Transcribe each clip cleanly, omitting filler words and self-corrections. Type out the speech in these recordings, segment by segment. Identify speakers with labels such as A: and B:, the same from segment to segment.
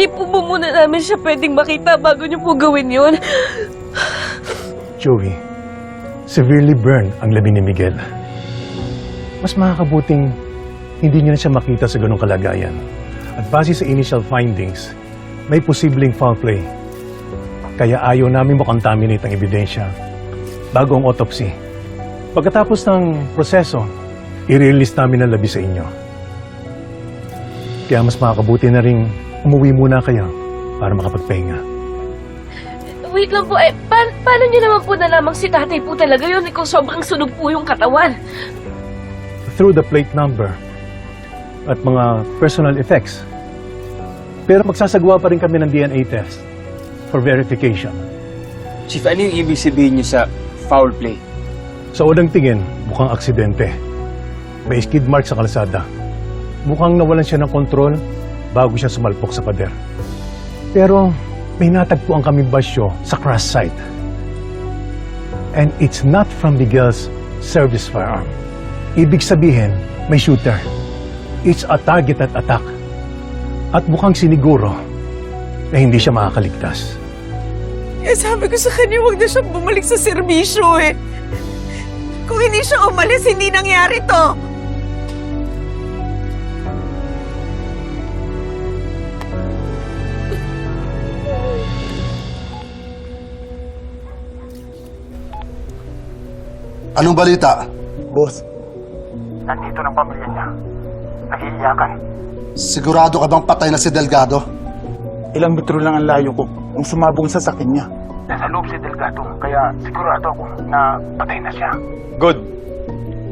A: hindi po muna namin siya pwedeng makita bago niyo po gawin yun.
B: Joey, severely burned ang labi ni Miguel. Mas makakabuting hindi niyo na siya makita sa ganong kalagayan. At base sa initial findings, may posibleng foul play. Kaya ayaw namin makontaminate ang ebidensya bago ang autopsy. Pagkatapos ng proseso, i-release namin ang labi sa inyo. Kaya mas makakabuti na ring umuwi muna kayo para makapagpahinga.
A: Wait lang po, paano niyo naman po nalamang si tatay po talaga yun kung sobrang sunog po yung katawan?
B: Through the plate number at mga personal effects. Pero magsasagawa pa rin kami ng DNA test for verification.
C: Chief, ano yung ibig sabihin niyo sa foul play?
B: Sa unang tingin, mukhang aksidente. May skid mark sa kalsada. Mukhang nawalan siya ng kontrol bago siya sumalpok sa pader. Pero may natagpuan kaming basyo sa crash site. And it's not from Miguel's service firearm. Ibig sabihin, may shooter. It's a targeted attack. At mukhang siniguro na hindi siya makakaligtas.
D: Eh, sabi ko sa kanya, huwag na siyang bumalik sa serbisyo eh. Kung hindi siya umalis, hindi nangyari to.
E: Anong balita?
F: Boss, nandito ng pamilya niya. Nahihiyakan.
E: Sigurado ka bang patay na si Delgado?
F: Ilang metro lang ang layo ko nung sumabong sa sakin niya. Nasa loob si Delgado, kaya sigurado ako na patay na siya.
G: Good.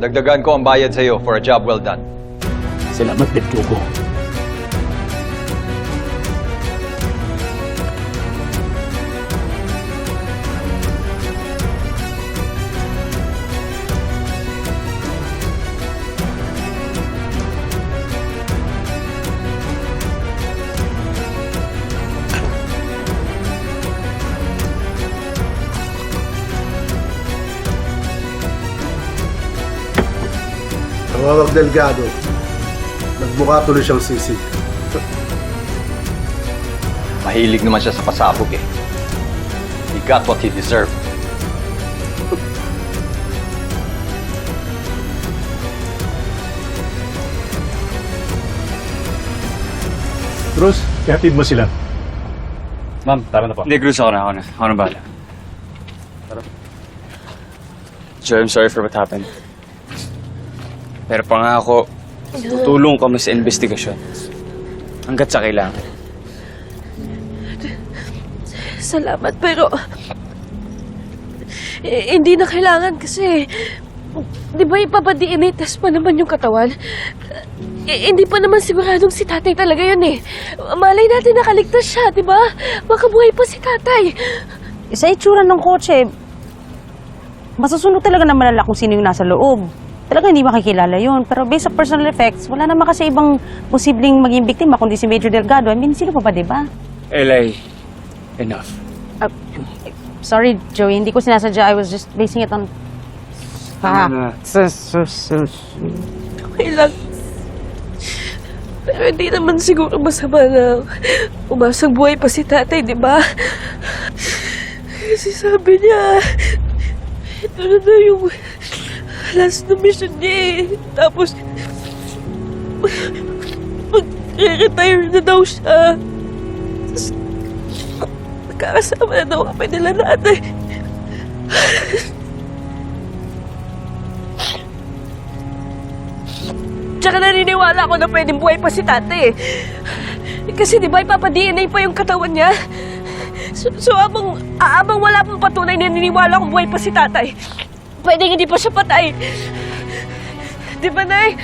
G: Dagdagan ko ang bayad sa iyo for a job well done.
F: Salamat, Petrugo.
E: Tawag Delgado. Nagbuka tuloy siyang sisig.
G: Mahilig naman siya sa pasabog eh. He got what he deserved.
B: Bruce, ihatid mo sila.
C: Ma'am, tara na po. Hindi, Cruz, ako na. Ako na bahala. Joe, I'm sorry for what happened. Pero pangako, tutulong kami sa investigasyon. Hanggat sa kailangan.
A: Salamat, pero hindi na kailangan kasi di ba ipapa-DNA test pa naman yung katawan? Hindi pa naman siguradong si tatay talaga yun eh. Malay natin nakaligtas siya, di ba? Baka buhay pa si tatay.
H: Sa itsura ng kotse, masusunod talaga na malala kung sino yung nasa loob. Talaga hindi makikilala yun. Pero based sa personal effects, wala naman kasi ibang posibleng maging biktima kundi si Major Delgado. I mean, sino pa ba, diba?
C: Eli, enough.
H: Sorry, Joey. Hindi ko sinasadya. I was just basing it on...
A: Okay lang. Pero hindi naman siguro masama na umasang buhay pa si tatay, di ba? Kasi sabi niya, ito na daw yung last na mission niya eh. Tapos, mag-retire na daw siya. Tapos, magkakasama na daw kami nila nanay. Tsaka naniniwala ako na pwedeng buhay pa si tate eh. Kasi di ba ipapa-DNA pa yung katawan niya? So abang wala pang patunay na naniniwala akong buhay pa si tatay, pwedeng hindi pa siya patay. Di ba, Nay?